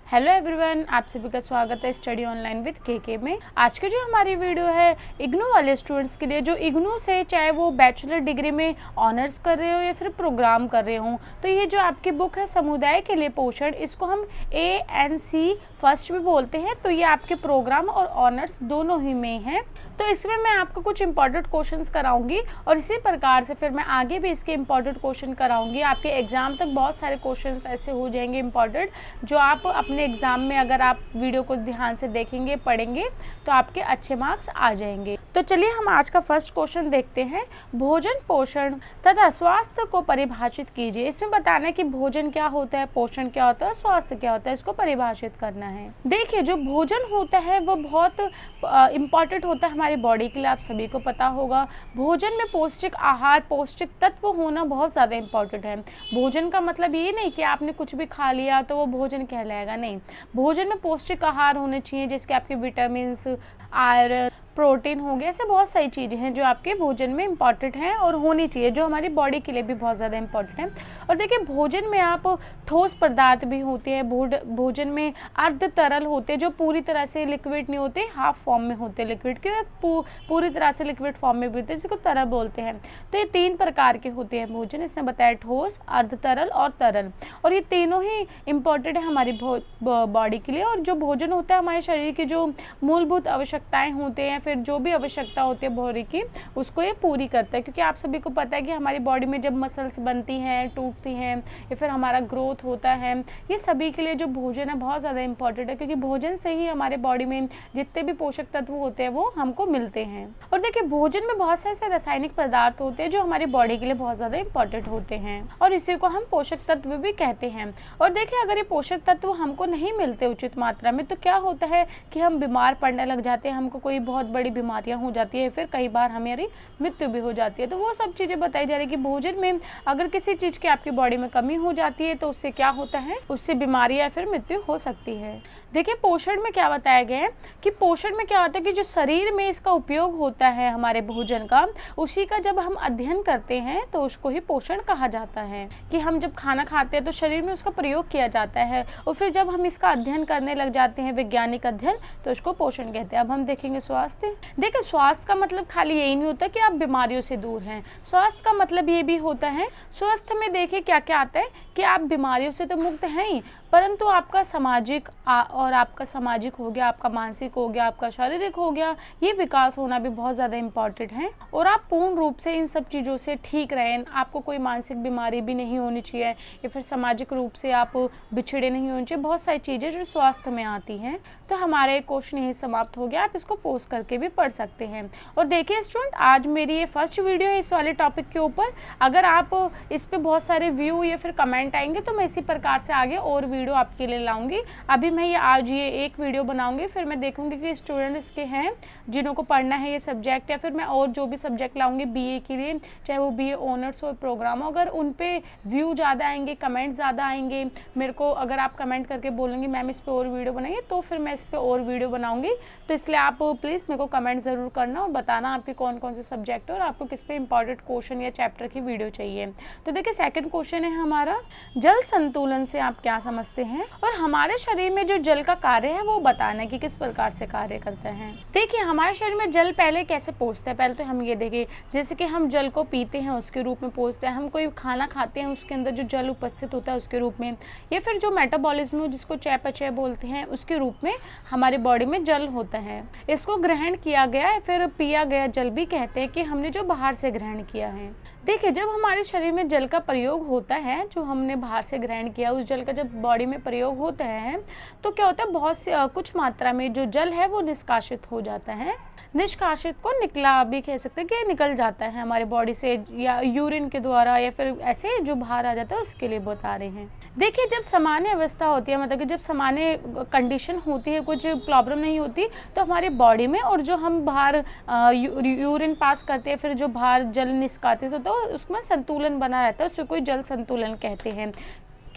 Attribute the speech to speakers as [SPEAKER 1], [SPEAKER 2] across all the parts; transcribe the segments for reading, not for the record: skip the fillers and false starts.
[SPEAKER 1] Hello everyone, आप सभी का स्वागत है स्टडी ऑनलाइन विद के में। आज की जो हमारी वीडियो है इग्नू वाले स्टूडेंट्स के लिए, जो इग्नू से चाहे वो बैचलर डिग्री में ऑनर्स कर रहे हो या फिर प्रोग्राम कर रहे हो, तो ये जो आपकी बुक है समुदाय के लिए पोषण, इसको हम ANC फर्स्ट भी बोलते हैं। तो ये आपके प्रोग्राम और ऑनर्स दोनों ही में है। तो इसमें मैं आपको कुछ इंपॉर्टेंट क्वेश्चंस कराऊंगी और इसी प्रकार से फिर मैं आगे भी इसके इंपॉर्टेंट क्वेश्चन कराऊंगी। आपके एग्जाम तक बहुत सारे क्वेश्चंस ऐसे हो जाएंगे इंपॉर्टेंट, जो आप अपने एग्जाम में अगर आप वीडियो को ध्यान से देखेंगे पढ़ेंगे तो आपके अच्छे मार्क्स आ जाएंगे। तो चलिए हम आज का फर्स्ट क्वेश्चन देखते हैं। भोजन, पोषण तथा स्वास्थ्य को परिभाषित कीजिए। इसमें बताना है कि भोजन क्या होता है, पोषण क्या होता है, स्वास्थ्य क्या होता है, इसको परिभाषित करना है। देखिए, जो भोजन होता है वो बहुत इम्पॉर्टेंट होता है हमारी बॉडी के लिए, आप सभी को पता होगा। भोजन में पौष्टिक आहार, पौष्टिक तत्व होना बहुत ज़्यादा इम्पॉर्टेंट है। भोजन का मतलब ये नहीं कि आपने कुछ भी खा लिया तो वो भोजन कहलाएगा, नहीं। भोजन में पौष्टिक आहार होने चाहिए, जिसके आपके विटामिन, आयरन, प्रोटीन हो गया, ऐसे बहुत सारी चीज़ें हैं जो आपके भोजन में इंपॉर्टेंट हैं और होनी चाहिए, जो हमारी बॉडी के लिए भी बहुत ज़्यादा इंपॉर्टेंट है। और देखिए, भोजन में आप ठोस पदार्थ भी होते हैं, भोजन में अर्ध तरल होते हैं, जो पूरी तरह से लिक्विड नहीं होते, हाफ फॉर्म में होते हैं लिक्विड के, पूरी तरह से लिक्विड फॉर्म में भी होते हैं, जिसको तरल बोलते हैं। तो ये 3 प्रकार के होते हैं भोजन, इसने बताया, ठोस, अर्ध तरल और तरल। और ये तीनों ही इंपॉर्टेंट है हमारी बॉडी के लिए। और जो भोजन होता है हमारे शरीर की जो मूलभूत आवश्यकताएं होते हैं, फिर जो भी आवश्यकता होती है बॉडी की, उसको ये पूरी करता है। क्योंकि आप सभी को पता है कि हमारी बॉडी में जब मसल्स बनती हैं, टूटती हैं, या फिर हमारा ग्रोथ होता है, ये सभी के लिए जो भोजन है बहुत ज़्यादा इंपॉर्टेंट है। क्योंकि भोजन से ही हमारे बॉडी में जितने भी पोषक तत्व होते हैं वो हमको मिलते हैं। और देखिए, भोजन में बहुत से ऐसे रासायनिक पदार्थ होते हैं जो हमारी बॉडी के लिए बहुत ज़्यादा इंपॉर्टेंट होते हैं, और इसी को हम पोषक तत्व भी कहते हैं। और देखिए, अगर ये पोषक तत्व हमको नहीं मिलते उचित मात्रा में, तो क्या होता है कि हम बीमार पड़ने लग जाते हैं, हमको कोई बहुत बड़ी बीमारियां हो जाती है, फिर कई बार हमारी मृत्यु भी हो जाती है। तो वो सब चीज़ें बताई जा रही है कि भोजन में अगर किसी चीज़ की आपकी बॉडी में कमी हो जाती है तो उससे क्या होता है, उससे बीमारी या फिर मृत्यु हो सकती है। देखिए, पोषण में क्या बताया गया है कि पोषण में क्या होता है कि जो शरीर में इसका उपयोग होता है हमारे भोजन का, उसी का जब हम अध्ययन करते हैं तो उसको ही पोषण कहा जाता है। कि हम जब खाना खाते हैं तो शरीर में उसका प्रयोग किया जाता है, और फिर जब हम इसका अध्ययन करने लग जाते हैं, वैज्ञानिक अध्ययन, तो उसको पोषण कहते हैं। अब हम देखेंगे स्वास्थ्य। देखिए, स्वास्थ्य का मतलब खाली यही नहीं होता कि आप बीमारियों से दूर हैं। स्वास्थ्य का मतलब ये भी होता है, स्वास्थ्य में देखिए क्या क्या आता है कि आप बीमारियों से तो मुक्त हैं ही, परंतु आपका सामाजिक और आपका सामाजिक हो गया, आपका मानसिक हो गया, आपका शारीरिक हो गया, ये विकास होना भी बहुत ज़्यादा इम्पॉर्टेंट है। और आप पूर्ण रूप से इन सब चीज़ों से ठीक रहें, आपको कोई मानसिक बीमारी भी नहीं होनी चाहिए, या फिर सामाजिक रूप से आप बिछड़े नहीं होने चाहिए। बहुत सारी चीज़ें जो स्वास्थ्य में आती हैं। तो हमारे क्वेश्चन यही समाप्त हो गया, आप इसको पोस्ट करके भी पढ़ सकते हैं। और देखिए स्टूडेंट, आज मेरी ये फर्स्ट वीडियो है इस वाले टॉपिक के ऊपर। अगर आप इस पे बहुत सारे व्यू या फिर कमेंट आएंगे तो मैं इसी प्रकार से आगे और वीडियो आपके लिए लाऊंगी। अभी मैं आज ये एक वीडियो बनाऊंगी, फिर मैं देखूंगी कि स्टूडेंट इसके हैं जिन्हों को पढ़ना है ये सब्जेक्ट, या फिर मैं और जो भी सब्जेक्ट लाऊंगी BA के लिए, चाहे वो BA ऑनर्स हो, प्रोग्राम हो, अगर उन पे व्यू ज़्यादा आएंगे, कमेंट ज़्यादा आएंगे मेरे को, अगर आप कमेंट करके बोलेंगे मैम इस पर और वीडियो बनाइए, तो फिर मैं इस पर और वीडियो बनाऊंगी। तो इसलिए आप प्लीज़ मेरे को कमेंट ज़रूर करना और बताना आपके कौन कौन से सब्जेक्ट है और आपको किस पे इंपॉर्टेंट क्वेश्चन या चैप्टर की वीडियो चाहिए। तो देखिए, सेकंड क्वेश्चन है हमारा, जल संतुलन से आप क्या समझते हैं, और हमारे शरीर में जो जल का कार्य है वो बताना है कि किस प्रकार से कार्य करता है। देखिए, हमारे शरीर में जल पहले कैसे पहुँचता है, पहले तो हम ये देखें, जैसे कि हम जल को पीते हैं उसके रूप में पहुँचते हैं, हम कोई खाना खाते हैं उसके अंदर जो जल उपस्थित होता है उसके रूप में, या फिर जो मेटाबॉलिज्म जिसको चयापचय बोलते हैं उसके रूप में हमारी बॉडी में जल होता है। इसको ग्रहण किया गया या फिर पिया गया जल भी कहते हैं कि हमने जो बाहर से ग्रहण किया है। देखिए, जब हमारे शरीर में जल का प्रयोग होता है, जो हमने बाहर से ग्रहण किया, उस जल का जब बॉडी में प्रयोग होता है तो क्या होता है, बहुत से कुछ मात्रा में जो जल है वो निष्कासित हो जाता है। निष्कासित को निकला भी कह सकते हैं कि निकल जाता है हमारे बॉडी से, या यूरिन के द्वारा, या फिर ऐसे जो बाहर आ जाता है उसके लिए बता रहे हैं। देखिए, जब सामान्य अवस्था होती है, मतलब कि जब सामान्य कंडीशन होती है, कुछ प्रॉब्लम नहीं होती, तो हमारी बॉडी में, और जो हम बाहर यूरिन पास करते हैं, फिर जो बाहर जल निष्कासित होता है उसमें संतुलन बना रहता है, उसको कोई जल संतुलन कहते हैं।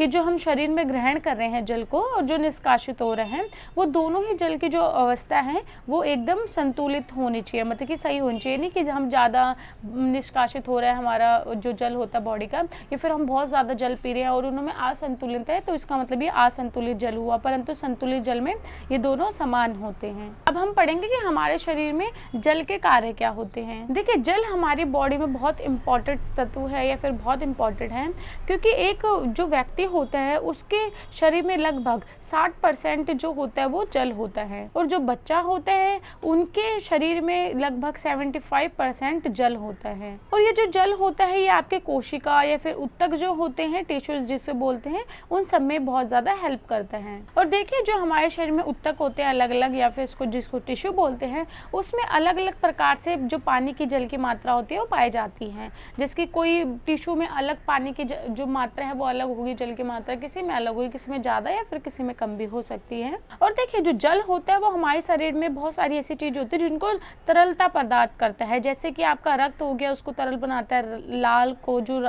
[SPEAKER 1] कि जो हम शरीर में ग्रहण कर रहे हैं जल को और जो निष्कासित हो रहे हैं, वो दोनों ही जल की जो अवस्था है वो एकदम संतुलित होनी चाहिए, मतलब कि सही होनी चाहिए। नहीं कि हम ज़्यादा निष्कासित हो रहा है हमारा जो जल होता है बॉडी का, या फिर हम बहुत ज़्यादा जल पी रहे हैं और उनमें असंतुलित है, तो इसका मतलब ये असंतुलित जल हुआ। परंतु संतुलित जल में ये दोनों समान होते हैं। अब हम पढ़ेंगे कि हमारे शरीर में जल के कार्य क्या होते हैं। देखिए, जल हमारी बॉडी में बहुत इंपॉर्टेंट तत्व है या फिर बहुत इंपॉर्टेंट है, क्योंकि एक जो व्यक्ति होता है उसके शरीर में लगभग 60% जो होता है वो जल होता है, और जो बच्चा होता है उनके शरीर में लगभग 75% जल होता है। और ये जो जल होता है ये आपके कोशिका या फिर उत्तक जो होते हैं, टिश्यूज जिसे बोलते हैं, उन सब में बहुत ज़्यादा हेल्प करता है। और देखिए, जो हमारे शरीर में उत्तक होते हैं अलग अलग, या फिर जिसको टिश्यू बोलते हैं, उसमें अलग अलग प्रकार से जो पानी की जल की मात्रा होती है वो पाई जाती है। जिसकी कोई टिश्यू में अलग पानी की जो मात्रा है वो अलग होगी, जल की मात्रा किसी में अलग होगी, किसी में ज़्यादा या फिर किसी में कम भी हो सकती है। और देखिए, जो जल होता है वो हमारे शरीर में बहुत सारी ऐसी चीज़ होती है जिनको तरलता प्रदान करता है। जैसे कि आपका रक्त हो गया, उसको तरल बनाता है। लाल को जो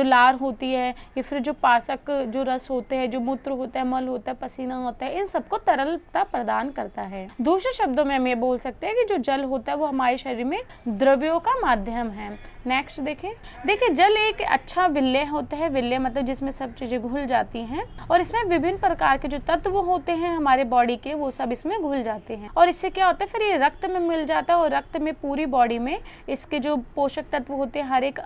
[SPEAKER 1] लार होती है, या फिर जो पाचक जो रस होते हैं, जो मूत्र होता है, मल होता है, पसीना होता है, इन सबको तरलता प्रदान करता है। दूसरे शब्दों में हम ये बोल सकते हैं कि जो जल होता है वो हमारे शरीर में द्रव्यों का माध्यम है। नेक्स्ट देखिए, जल एक अच्छा विलेय होता है। विलेय मतलब जिसमें सब चीज़ें घुल जाती हैं, और इसमें विभिन्न प्रकार के जो तत्व होते हैं हमारे बॉडी के, वो सब इसमें घुल जाते हैं। और इससे क्या होता है, फिर ये रक्त में मिल जाता है, और रक्त में पूरी बॉडी में इसके जो पोषक तत्व होते हैं, हर एक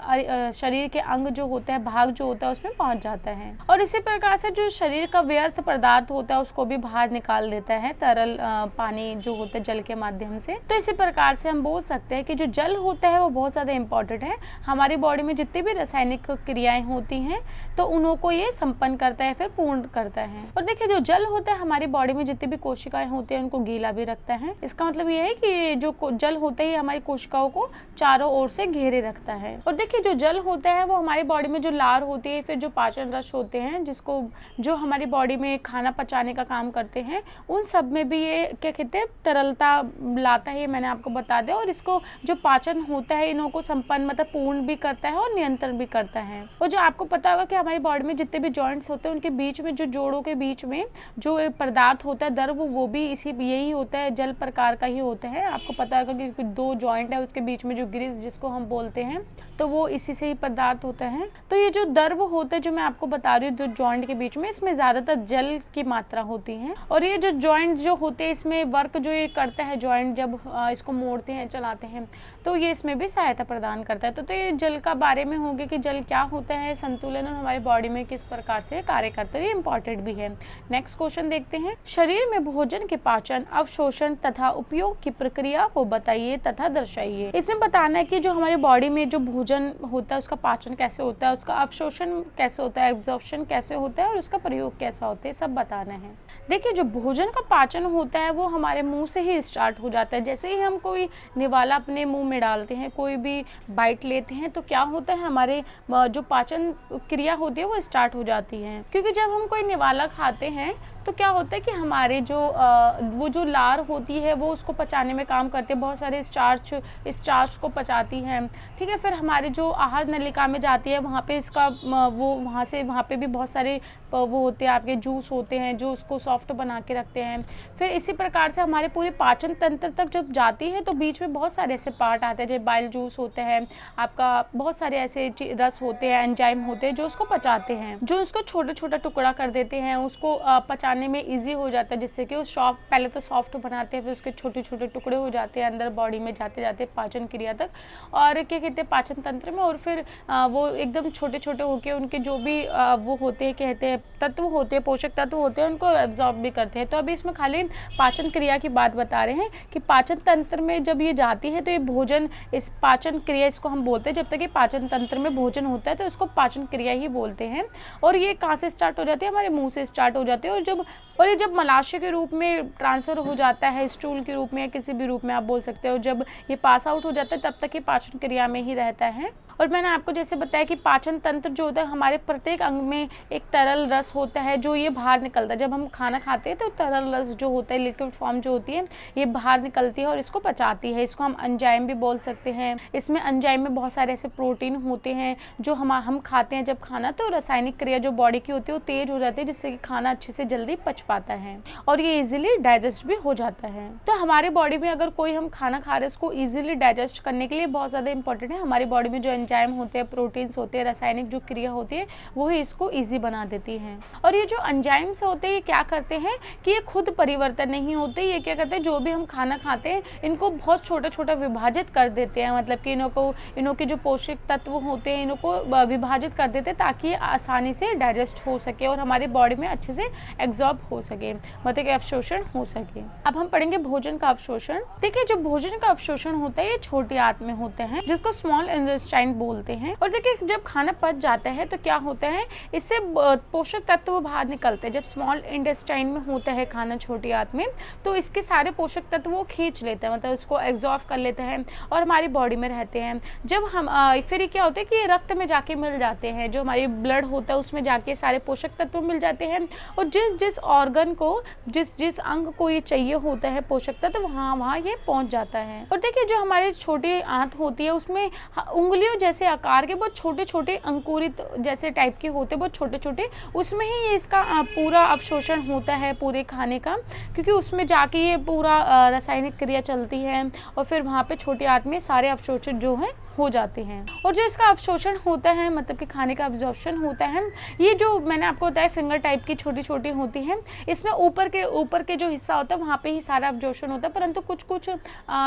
[SPEAKER 1] शरीर के अंग जो होता है, भाग जो होता है, उसमें पहुंच जाता है। और इसी प्रकार से जो शरीर का व्यर्थ पदार्थ होता है उसको भी बाहर निकाल देता है तरल पानी जो होता है जल के माध्यम से। तो इसी प्रकार से हम बोल सकते हैं कि जो जल होता है वो बहुत ज़्यादा इंपॉर्टेंट है। हमारी बॉडी में जितनी भी रासायनिक क्रियाएं होती हैं तो उनको ये संपन्न करता है, फिर पूर्ण करता है। और देखिए, जो जल होता है हमारी बॉडी में जितनी भी कोशिकाएं होती हैं उनको गीला भी रखता है। इसका मतलब ये है कि जो जल होता है हमारी कोशिकाओं को चारों ओर से घेरे रखता है। और देखिए, जो जल होता है वो हमारी बॉडी में जो लार होती है, फिर जो पाचन रस होते हैं जो हमारी बॉडी में खाना पचाने का काम करते हैं, उन सब में भी ये क्या कहते हैं तरलता लाता है, ये मैंने आपको बता दिया। और इसको जो पाचन होता है इन्हों को संपन्न मतलब पूर्ण भी करता है और नियंत्रण भी करता है। और जो आपको पता होगा कि हमारी बॉडी में जितने भी जॉइंट्स होते हैं उनके बीच में जो जोड़ों के बीच में जो पदार्थ होता है द्रव, वो भी यही होता है, जल प्रकार का ही होता है। आपको पता होगा कि दो जॉइंट है उसके बीच में जो ग्रीस जिसको हम बोलते हैं, तो वो इसी से ही पदार्थ होता है। तो ये जो द्रव होता है जो मैं आपको बता रही हूँ जो जॉइंट के बीच में, इसमें ज़्यादातर जल की मात्रा होती है। और ये जो जॉइंट जो होते हैं इसमें वर्क जो ये करता है जॉइंट, जब इसको मोड़ते हैं चलाते हैं तो ये इसमें भी सहायता प्रदान करता है। तो ये जल का बारे में होंगे कि जल क्या होता है, संतुलन और हमारी बॉडी में किस प्रकार से कार्य करता है, ये इंपॉर्टेंट भी है। नेक्स्ट क्वेश्चन देखते हैं। शरीर में भोजन के पाचन, अवशोषण तथा उपयोग की प्रक्रिया को बताइए तथा दर्शाइए। इसमें बताना है कि जो हमारी बॉडी में जो भोजन होता है उसका पाचन कैसे होता है, उसका अवशोषण कैसे होता है, एब्जॉर्प्शन कैसे होता है और उसका प्रयोग कैसा होता है, सब बताना है। देखिए, जो भोजन का पाचन होता है वो हमारे मुंह से ही स्टार्ट हो जाता है। जैसे ही हम कोई निवाला अपने मुंह में डालते हैं, कोई भी बाइट लेते हैं, तो क्या होता है हमारे जो पाचन क्रिया होती है वो स्टार्ट हो जाती है। क्योंकि जब हम कोई निवाला खाते हैं तो क्या होता है कि हमारे वो जो लार होती है वो उसको पचाने में काम करते हैं, बहुत सारे स्टार्च को पचाती हैं, ठीक है। फिर हमारे जो आहार नलिका में जाती है वहाँ पे इसका वहाँ पे भी बहुत सारे वो होते हैं, आपके जूस होते हैं जो उसको सॉफ्ट बना के रखते हैं। फिर इसी प्रकार से हमारे पूरे पाचन तंत्र तक जब जाती है तो बीच में बहुत सारे ऐसे पार्ट आते हैं, जैसे बाइल जूस होते हैं, आपका बहुत सारे ऐसे रस होते हैं, एंजाइम होते हैं जो उसको पचाते हैं, जो उसको छोटा छोटा टुकड़ा कर देते हैं, उसको पचाने में ईजी हो जाता है, जिससे कि वो पहले तो सॉफ्ट बनाते हैं, फिर उसके छोटे छोटे टुकड़े हो जाते हैं अंदर बॉडी में जाते जाते पाचन क्रिया तक, और क्या कहते हैं पाचन तंत्र में, और फिर वो एकदम छोटे छोटे होके उनके जो भी वो होते हैं कहते हैं तत्व होते हैं, पोषक तत्व होते हैं, उनको एब्जॉर्ब भी करते हैं। तो अभी इसमें खाली पाचन क्रिया की बात बता रहे हैं कि पाचन तंत्र में जब ये जाती है तो ये भोजन, इस पाचन क्रिया इसको हम बोलते हैं। जब तक ये पाचन तंत्र में भोजन होता है तो इसको पाचन क्रिया ही बोलते हैं। और ये कहाँ से स्टार्ट हो जाती है, हमारे मुंह से स्टार्ट हो जाती है, और ये जब मलाशय के रूप में ट्रांसफर हो जाता है, स्टूल के रूप में या किसी भी रूप में आप बोल सकते हो, जब ये पास आउट हो जाता है तब तक ये पाचन क्रिया में ही रहता है। और मैंने आपको जैसे बताया कि पाचन तंत्र जो होता है, हमारे प्रत्येक अंग में एक तरल रस होता है जो ये बाहर निकलता है। जब हम खाना खाते हैं तो तरल रस जो होता है, लिक्विड फॉर्म जो होती है, ये बाहर निकलती है और इसको पचाती है। इसको हम एंजाइम भी बोल सकते हैं। इसमें एंजाइम में बहुत सारे ऐसे प्रोटीन होते हैं जो हम खाते हैं जब खाना, तो रासायनिक क्रिया जो बॉडी की होती है वो तेज हो जाती है, जिससे कि खाना अच्छे से जल्दी पच पाता है और ये इजीली डाइजेस्ट भी हो जाता है। तो हमारे बॉडी में अगर कोई हम खाना खा रहे हैं, उसको इजीली डाइजेस्ट करने के लिए बहुत ज़्यादा इंपॉर्टेंट है, हमारी बॉडी में जो एंजाइम होते हैं, प्रोटीन्स होते हैं, रासायनिक जो क्रिया होती है, वो ही इसको ईजी बना देती है। और ये जो एंजाइम्स होते हैं, ये क्या करते हैं कि ये खुद परिवर्तन नहीं होते, ये क्या करते हैं, जो भी हम खाना खाते हैं इनको बहुत छोटा छोटा विभाजित कर देते हैं। मतलब कि इनों के जो पोषक तत्व होते हैं, इनको विभाजित कर देते हैं ताकि ये आसानी से डाइजेस्ट हो सके और हमारी बॉडी में अच्छे से एब्जॉर्ब हो सके, मतलब कि अवशोषण हो सके। अब हम पढ़ेंगे भोजन का अवशोषण। देखिए, जो भोजन का अवशोषण होता है ये छोटी आंत में होते हैं, जिसको स्मॉल इंटेस्टाइन बोलते हैं। और देखिए, जब खाना पच जाता है तो क्या होता है, इससे पोषक तत्व बाहर निकलते हैं। जब स्मॉल इंटेस्टाइन में होता है खाना छोटी आंत में, तो इसके सारे पोषक तत्व वो खींच लेते हैं, मतलब इसको एब्जॉर्ब कर लेते हैं और हमारी बॉडी में रहते हैं। जब हम फिर क्या होता है कि ये रक्त में जाके मिल जाते हैं, जो हमारी ब्लड होता है उसमें जाके सारे पोषक तत्व मिल जाते हैं और जिस ऑर्गन को, जिस अंग को ये चाहिए होता है पोषक तत्व, वहाँ ये पहुँच जाता है। और देखिए, जो हमारी छोटी आंत होती है उसमें उंगलियों जैसे आकार के बहुत छोटे छोटे अंकुरित जैसे टाइप के होते हैं, बहुत छोटे छोटे, उसमें ही ये इसका पूरा अवशोषण होता है पूरे खाने का, क्योंकि उसमें जाके ये पूरा रासायनिक क्रिया चलती है और फिर वहाँ पे छोटी आंत में सारे अवशोषण जो है हो जाते हैं। और जो इसका अवशोषण होता है, मतलब कि खाने का अब्जॉर्प्शन होता है, ये जो मैंने आपको बताया फिंगर टाइप की छोटी छोटी होती हैं, इसमें ऊपर के जो हिस्सा होता है वहाँ पे ही सारा अब्जॉर्प्शन होता है, परंतु कुछ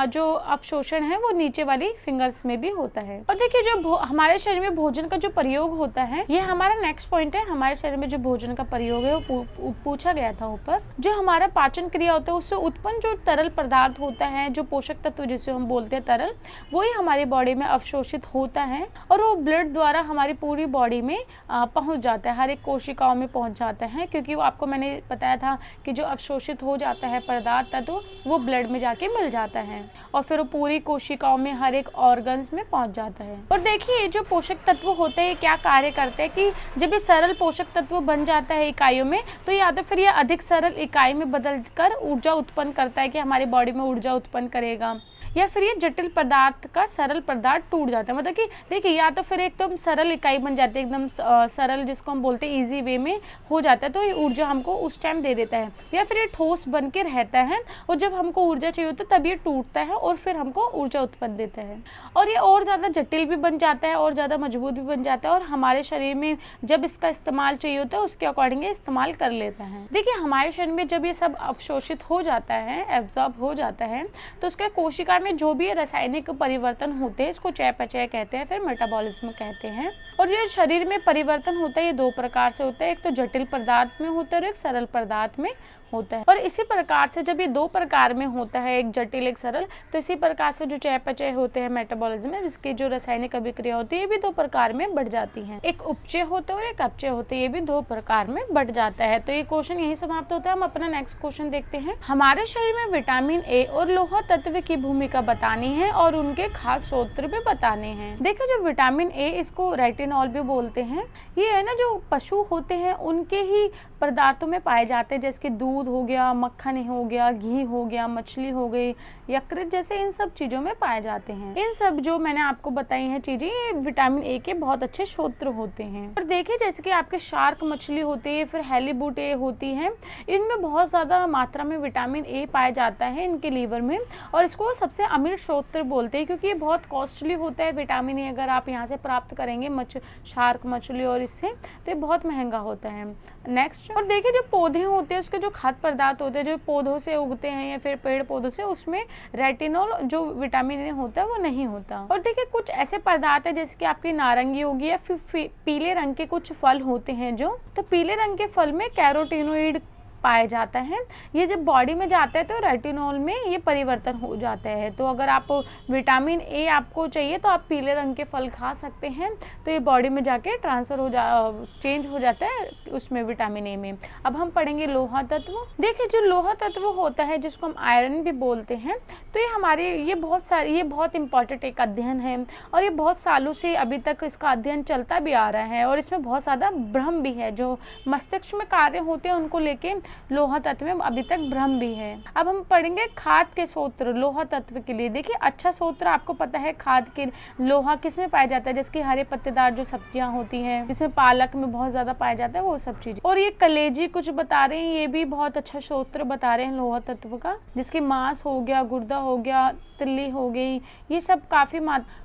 [SPEAKER 1] जो अवशोषण है वो नीचे वाली फिंगर्स में भी होता है। और देखिए, जो हमारे शरीर में भोजन का जो प्रयोग होता है, ये हमारा नेक्स्ट पॉइंट है। हमारे शरीर में जो भोजन का प्रयोग है वो पूछा गया था ऊपर। जो हमारा पाचन क्रिया होता है उससे उत्पन्न जो तरल पदार्थ होता है, जो पोषक तत्व जिसे हम बोलते हैं तरल, वही हमारी बॉडी में अवशोषित होता है और वो ब्लड द्वारा हमारी पूरी बॉडी में पहुंच जाता है, हर एक कोशिकाओं में पहुंच जाता है, क्योंकि वो आपको मैंने बताया था कि जो अवशोषित हो जाता है पदार्थ तत्व वो ब्लड में जाके मिल जाता है और फिर वो पूरी कोशिकाओं में हर एक ऑर्गन्स में पहुंच जाता है। और देखिए, जो पोषक तत्व होते हैं क्या कार्य करते हैं कि जब ये सरल पोषक तत्व बन जाता है इकाइयों में, तो या तो फिर ये अधिक सरल इकाई में बदल कर ऊर्जा उत्पन्न करता है कि हमारी बॉडी में ऊर्जा उत्पन्न करेगा, या फिर ये जटिल पदार्थ का सरल पदार्थ टूट जाता है। मतलब कि देखिए, या तो फिर एकदम सरल इकाई बन जाती है, एकदम सरल जिसको हम बोलते हैं इजी वे में हो जाता है, तो ये ऊर्जा हमको उस टाइम दे देता है, या फिर ये ठोस बन के रहता है और जब हमको ऊर्जा चाहिए होती है तब ये टूटता है और फिर हमको ऊर्जा उत्पन्न देता है। और ये और ज़्यादा जटिल भी बन जाता है और ज़्यादा मजबूत भी बन जाता है और हमारे शरीर में जब इसका इस्तेमाल चाहिए होता है उसके अकॉर्डिंग इस्तेमाल कर लेता है। देखिए, हमारे शरीर में जब ये सब अवशोषित हो जाता है, एब्जॉर्ब हो जाता है, तो उसके कोशिका में जो भी रासायनिक परिवर्तन होते हैं, इसको चयापचय कहते हैं, फिर मेटाबॉलिज्म कहते हैं। और ये शरीर में परिवर्तन होता है ये दो प्रकार से होता है, एक तो जटिल पदार्थ में होता है और एक सरल पदार्थ में होता है। और इसी प्रकार से जब ये दो प्रकार में होता है, एक जटिल एक सरल, तो इसी प्रकार से जो चयापचय होते हैं मेटाबॉलिज्म में, इसकी जो रासायनिक अभिक्रिया होती है ये भी दो प्रकार में बढ़ जाती है, एक उपचय होता है और एक अपचय होता है, ये भी दो प्रकार में बढ़ जाता है। तो ये क्वेश्चन यही समाप्त होता है। हम अपना नेक्स्ट क्वेश्चन देखते हैं। हमारे शरीर में विटामिन ए और लोहा तत्व की भूमिका बतानी है और उनके खास स्रोत भी बताने हैं। देखो, जो विटामिन ए, इसको रेटिनॉल भी बोलते हैं, ये है ना जो पशु होते हैं उनके ही पदार्थों में पाए जाते हैं, जैसे कि दूध हो गया, मक्खन हो गया, घी हो गया, मछली हो गई, यकृत, जैसे इन सब चीज़ों में पाए जाते हैं। इन सब जो मैंने आपको बताई हैं चीज़ें, ये विटामिन ए के बहुत अच्छे स्रोत होते हैं। और देखिए, जैसे कि आपके शार्क मछली होती है, फिर हेलीबूट ए होती है, इनमें बहुत ज़्यादा मात्रा में विटामिन ए पाया जाता है इनके लीवर में, और इसको सबसे अमीर स्रोत बोलते हैं क्योंकि ये बहुत कॉस्टली होता है। विटामिन ए अगर आप यहाँ से प्राप्त करेंगे शार्क मछली और इससे, तो ये बहुत महंगा होता है। नेक्स्ट, और देखिए, जो पौधे होते हैं उसके जो खाद्य पदार्थ होते हैं जो पौधों से उगते हैं या फिर पेड़ पौधों से, उसमें रेटिनॉल जो विटामिन ए होता है वो नहीं होता। और देखिए, कुछ ऐसे पदार्थ है जैसे कि आपकी नारंगी होगी या फिर पीले रंग के कुछ फल होते हैं, जो तो पीले रंग के फल में कैरोटीनोइड पाया जाता है। ये जब बॉडी में जाता है तो रेटिनॉल में ये परिवर्तन हो जाता है। तो अगर आप विटामिन ए आपको चाहिए तो आप पीले रंग के फल खा सकते हैं, तो ये बॉडी में जाके चेंज हो जाता है उसमें विटामिन ए में। अब हम पढ़ेंगे लोहा तत्व। देखिए जो लोहा तत्व होता है जिसको हम आयरन भी बोलते हैं, तो ये बहुत इंपॉर्टेंट एक अध्ययन है और ये बहुत सालों से अभी तक इसका अध्ययन चलता भी आ रहा है और इसमें बहुत ज़्यादा भ्रम भी है। जो मस्तिष्क में कार्य होते हैं उनको लेके लोहा तत्व में अभी तक भ्रम भी है। अब हम पढ़ेंगे खाद के स्रोत लोहा तत्व के लिए। देखिए अच्छा स्रोत आपको पता है खाद के लोहा किस में पाया जाता है, जैसे कि हरे पत्तेदार जो सब्जियां होती हैं, जिसमें पालक में बहुत ज़्यादा पाया जाता है, वो सब चीज़ें। और ये कलेजी कुछ बता रहे हैं, ये भी बहुत अच्छा स्रोत बता रहे हैं लोहा तत्व का, जिसके मांस हो गया, गुर्दा हो गया, तिल्ली हो गई, ये सब काफ़ी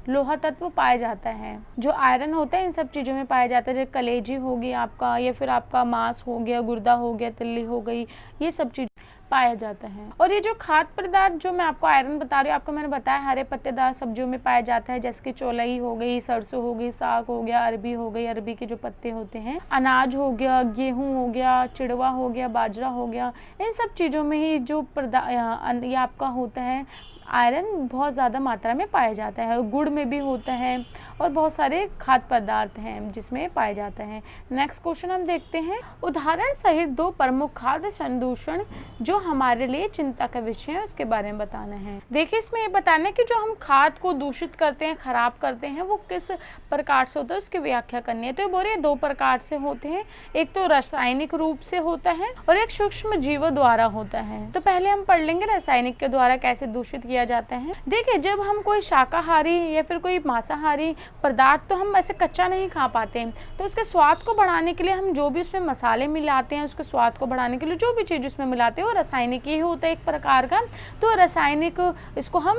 [SPEAKER 1] लोहा तत्व पाया जाता है। जो आयरन होता है इन सब चीज़ों में पाया जाता है, जैसे कलेजी होगी आपका, या फिर आपका मांस हो गया, गुर्दा हो गया, तिल्ली हो गई, ये सब चीज़ पाया जाता है। और ये जो खाद्य पदार्थ जो मैं आपको आयरन बता रही हूँ, आपको मैंने बताया हरे पत्तेदार सब्जियों में पाया जाता है, जैसे कि चौलाई हो गई, सरसों हो गई, साग हो गया, अरबी हो गई, अरबी के जो पत्ते होते हैं, अनाज हो गया, गेहूं हो गया, चिड़वा हो गया, बाजरा हो गया, इन सब चीज़ों में ही जो ये आपका होता है आयरन बहुत ज़्यादा मात्रा में पाया जाता है। गुड़ में भी होता है और बहुत सारे खाद्य पदार्थ हैं जिसमें पाया जाता है। नेक्स्ट क्वेश्चन हम देखते हैं, उदाहरण सहित दो प्रमुख खाद्य संदूषण जो हमारे लिए चिंता का विषय है उसके बारे में बताना है। देखिए इसमें ये बताना है कि जो हम खाद को दूषित करते हैं, खराब करते हैं, वो किस प्रकार से होता है उसकी व्याख्या करनी है। तो ये बोल रहे 2 प्रकार से होते हैं, एक तो रासायनिक रूप से होता है और एक सूक्ष्म जीवों द्वारा होता है। तो पहले हम पढ़ लेंगे रासायनिक के द्वारा कैसे दूषित किया जाता है। देखिए जब हम कोई शाकाहारी या फिर कोई मांसाहारी पदार्थ तो हम ऐसे कच्चा नहीं खा पाते हैं, तो उसके स्वाद को बढ़ाने के लिए हम जो भी उसमें मसाले मिलाते हैं, उसके स्वाद को बढ़ाने के लिए जो भी चीज़ उसमें मिलाते हैं वो रासायनिक ही होता है एक प्रकार का। तो रासायनिक, इसको हम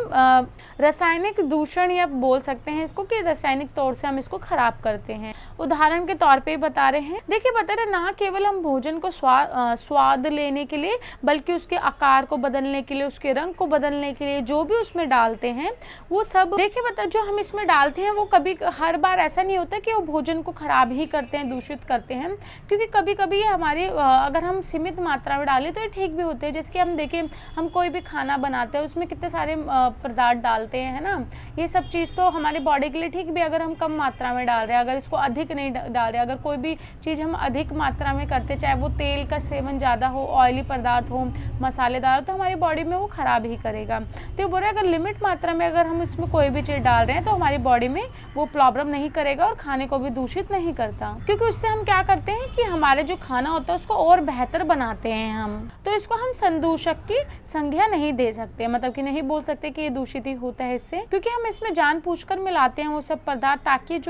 [SPEAKER 1] रासायनिक दूषण या बोल सकते हैं इसको, कि रासायनिक तौर से हम इसको खराब करते हैं। उदाहरण के तौर पे बता रहे हैं, देखिए बता रहे ना केवल हम भोजन को स्वाद लेने के लिए, बल्कि उसके आकार को बदलने के लिए, उसके रंग को बदलने के लिए जो भी उसमें डालते हैं वो सब, देखिए बता जो हम इसमें डालते हैं वो कभी हर बार ऐसा नहीं होता कि वो भोजन को खराब ही करते हैं, दूषित करते हैं, क्योंकि कभी कभी हमारे अगर हम सीमित मात्रा में डालें तो ये ठीक भी होते हैं। जैसे कि हम देखें, हम कोई भी खाना बनाते हैं उसमें कितने सारे पदार्थ डालते हैं, है ना, ये सब चीज़ तो हमारी बॉडी के लिए ठीक भी, अगर हम कम मात्रा में डाल रहे हैं, अगर इसको अधिक नहीं डाल रहे, अगर कोई भी चीज़ हम अधिक मात्रा में करते, चाहे वो तेल का सेवन ज़्यादा हो, ऑयली पदार्थ हो, मसालेदार, तो हमारी बॉडी में वो खराब ही करेगा। तो बोल रहे अगर लिमिट मात्रा में अगर हम इसमें कोई भी चीज़ डाल रहे हैं तो हमारी बॉडी में वो प्रॉब्लम नहीं करेगा और खाने को भी दूषित नहीं करता, क्योंकि उससे हम क्या करते हैं कि हमारे जो खाना होता है उसको और बेहतर बनाते हैं हम। तो इसको हम संदूषक की संज्ञा नहीं दे सकते, मतलब कि नहीं बोल सकते कि ये दूषित ही होता है इससे, क्योंकि हम इसमें जानबूझकर मिलाते हैं वो सब पदार्थ ताकि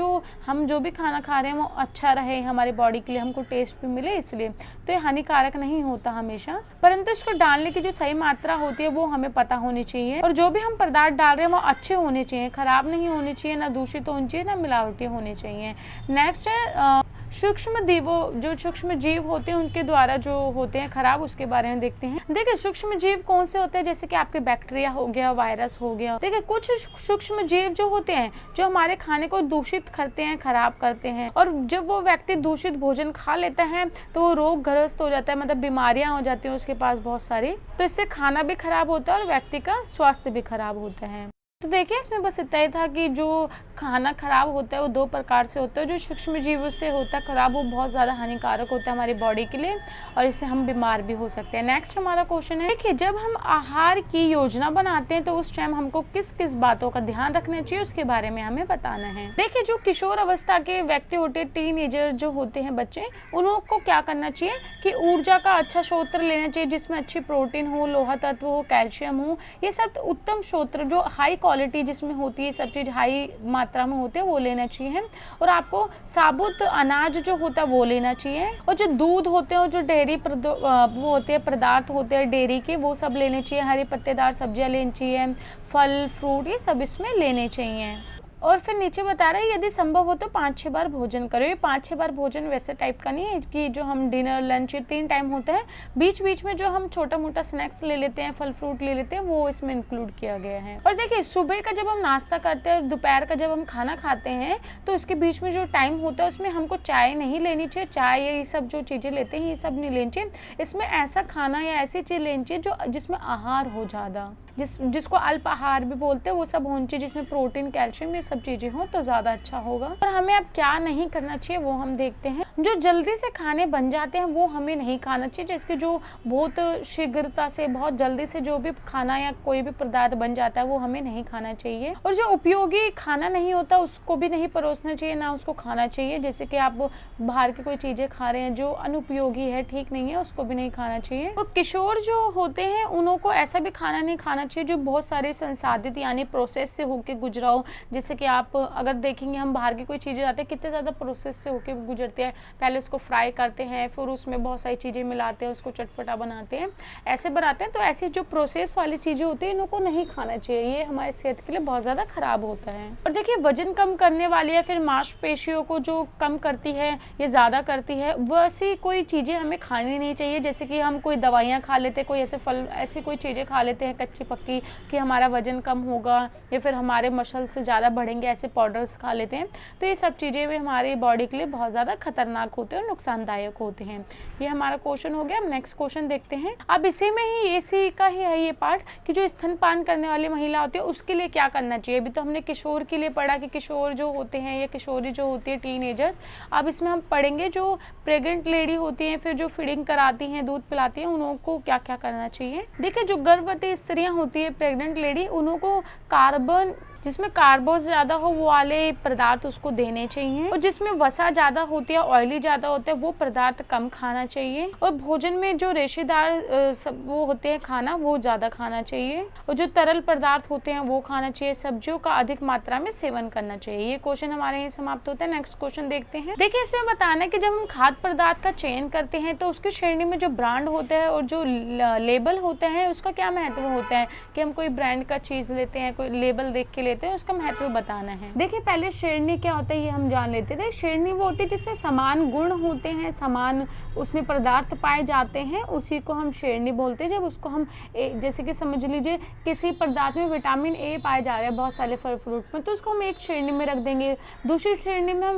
[SPEAKER 1] हम जो भी खाना खा रहे हैं वो अच्छा रहे हमारी बॉडी के लिए, हमको टेस्ट भी मिले, इसलिए तो ये हानिकारक नहीं होता हमेशा। परंतु इसको डालने की जो सही मात्रा होती है वो हमें पता होनी चाहिए, और जो भी हम पदार्थ डाल रहे हैं वो अच्छे होने चाहिए, खराब नहीं होने चाहिए, ना दूषित होनी चाहिए, ना मिलावटी होनी चाहिए। नेक्स्ट है सूक्ष्म जीवों, जो सूक्ष्म जीव होते हैं उनके द्वारा जो होते हैं खराब, उसके बारे में देखते हैं। देखिए सूक्ष्म जीव कौन से होते हैं, जैसे कि आपके बैक्टीरिया हो गया, वायरस हो गया। देखिए कुछ सूक्ष्म जीव जो होते हैं जो हमारे खाने को दूषित करते हैं, खराब करते हैं, और जब वो व्यक्ति दूषित भोजन खा लेता है तो वो रोगग्रस्त हो जाता है, मतलब बीमारियां हो जाती हैं उसके पास बहुत सारी, तो इससे खाना भी खराब होता है और व्यक्ति का स्वास्थ्य भी खराब होता है। तो देखिए इसमें बस इतना ही था कि जो खाना खराब होता है वो 2 प्रकार से होता है। जो सूक्ष्म जीवों से होता है खराब, वो बहुत ज़्यादा हानिकारक होता है हमारी बॉडी के लिए और इससे हम बीमार भी हो सकते हैं। नेक्स्ट हमारा क्वेश्चन है, देखिए जब हम आहार की योजना बनाते हैं तो उस टाइम हमको किस किस बातों का ध्यान रखना चाहिए उसके बारे में हमें बताना है। देखिए जो किशोर अवस्था के व्यक्ति होते हैं, टीनेजर जो होते हैं बच्चे, उनको क्या करना चाहिए कि ऊर्जा का अच्छा स्रोत लेना चाहिए जिसमें अच्छी प्रोटीन हो, लोहा तत्व हो, कैल्शियम हो, ये सब उत्तम स्रोत जो हाई क्वालिटी जिसमें होती है, सब चीज़ हाई मात्रा में होते हैं वो लेना चाहिए। और आपको साबुत अनाज जो होता है वो लेना चाहिए, और जो दूध होते हैं और जो डेयरी वो होते हैं पदार्थ होते हैं डेयरी के, वो सब लेने चाहिए। हरी पत्तेदार सब्जियां लेनी चाहिए, फल फ्रूट ये सब इसमें लेने चाहिए। और फिर नीचे बता रहा है यदि संभव हो तो 5-6 बार भोजन करो। ये 5-6 बार भोजन वैसे टाइप का नहीं है कि जो हम डिनर लंच 3 टाइम होता है, बीच बीच में जो हम छोटा मोटा स्नैक्स ले लेते हैं, फल फ्रूट ले लेते हैं, वो इसमें इंक्लूड किया गया है। और देखिए सुबह का जब हम नाश्ता करते हैं और दोपहर का जब हम खाना खाते हैं तो उसके बीच में जो टाइम होता है उसमें हमको चाय नहीं लेनी चाहिए। चाय ये सब जो चीज़ें लेते हैं ये सब नहीं लेनी चाहिए। इसमें ऐसा खाना या ऐसी चीज़ लेनी चाहिए जो जिसमें आहार हो ज़्यादा, जिसको अल्प आहार भी बोलते हैं, वो सब होनी चाहिए जिसमें प्रोटीन कैल्शियम ये सब चीज़ें हों तो ज़्यादा अच्छा होगा। और हमें अब क्या नहीं करना चाहिए वो हम देखते हैं। जो जल्दी से खाने बन जाते हैं वो हमें नहीं खाना चाहिए, जिसके जो बहुत शीघ्रता से बहुत जल्दी से जो भी खाना या कोई भी पदार्थ बन जाता है वो हमें नहीं खाना चाहिए। और जो उपयोगी खाना नहीं होता उसको भी नहीं परोसना चाहिए, ना उसको खाना चाहिए। जैसे कि आप बाहर की कोई चीज़ें खा रहे हैं जो अनुपयोगी है, ठीक नहीं है, उसको भी नहीं खाना चाहिए। और किशोर जो होते हैं उनको ऐसा भी खाना नहीं खाना चाहिए जो बहुत सारे संसाधित यानी प्रोसेस से होके गुजरा हो। जैसे कि आप अगर देखेंगे हम बाहर की कोई चीज़ें आते हैं कितने ज़्यादा प्रोसेस से होके गुजरते हैं। पहले उसको फ्राई करते हैं, फिर उसमें बहुत सारी चीज़ें मिलाते हैं, उसको चटपटा बनाते हैं, ऐसे बनाते हैं। तो ऐसी जो प्रोसेस वाली चीज़ें होती हैं इनको नहीं खाना चाहिए, ये हमारे सेहत के लिए बहुत ज़्यादा ख़राब होता है। और देखिए वजन कम करने वाली या फिर मांसपेशियों को जो कम करती है या ज़्यादा करती है वैसी कोई चीज़ें हमें खानी नहीं चाहिए। जैसे कि हम कोई दवाइयाँ खा लेते हैं, कोई ऐसे फल ऐसी कोई चीज़ें खा लेते हैं कच्ची पक्की कि हमारा वजन कम होगा या फिर हमारे मसल से ज़्यादा बढ़ेंगे, ऐसे पाउडर्स खा लेते हैं। तो ये सब चीज़ें भी हमारी बॉडी के लिए बहुत ज़्यादा खतरनाक होते हैं और नुकसानदायक होते हैं। ये हमारा क्वेश्चन हो गया। अब नेक्स्ट क्वेश्चन देखते हैं। अब इसी में ही इसी का ही है ये पार्ट कि जो स्तनपान करने वाली महिला होती है उसके लिए क्या करना चाहिए। अभी तो हमने किशोर के लिए पढ़ा कि किशोर जो होते हैं या किशोरी जो होती है टीनेजर्स। अब इसमें हम पढ़ेंगे जो प्रेग्नेंट लेडी होती हैं फिर जो फीडिंग कराती हैं, दूध पिलाती हैं, उनको क्या क्या करना चाहिए। देखिए जो गर्भवती स्त्रियाँ होती है, प्रेग्नेंट लेडी, उनको कार्बन जिसमें कार्बोज ज़्यादा हो वो वाले पदार्थ उसको देने चाहिए। और जिसमें वसा ज़्यादा होती है, ऑयली ज़्यादा होता है, वो पदार्थ कम खाना चाहिए। और भोजन में जो रेशेदार सब वो होते हैं खाना वो ज़्यादा खाना चाहिए। और जो तरल पदार्थ होते हैं वो खाना चाहिए। सब्जियों का अधिक मात्रा में सेवन करना चाहिए। ये क्वेश्चन हमारे यहाँ समाप्त होता है। नेक्स्ट क्वेश्चन देखते हैं। देखिए इसमें बताना है कि जब हम खाद्य पदार्थ का चयन करते हैं तो उसकी श्रेणी में जो ब्रांड होता है और जो लेबल होता है उसका क्या महत्व होता है कि हम कोई ब्रांड का चीज़ लेते हैं, कोई लेबल देख के लेते हैं, उसका महत्व बताना है। देखिए पहले श्रेणी क्या होता है ये हम जान लेते थे। श्रेणी वो होती है जिसमें समान गुण होते हैं, समान उसमें पदार्थ पाए जाते हैं, उसी को हम श्रेणी बोलते हैं। जब उसको हम जैसे कि समझ लीजिए किसी पदार्थ में विटामिन ए पाए जा रहे हैं बहुत सारे फल फ्रूट में, तो उसको हम एक श्रेणी में रख देंगे। दूसरी श्रेणी में हम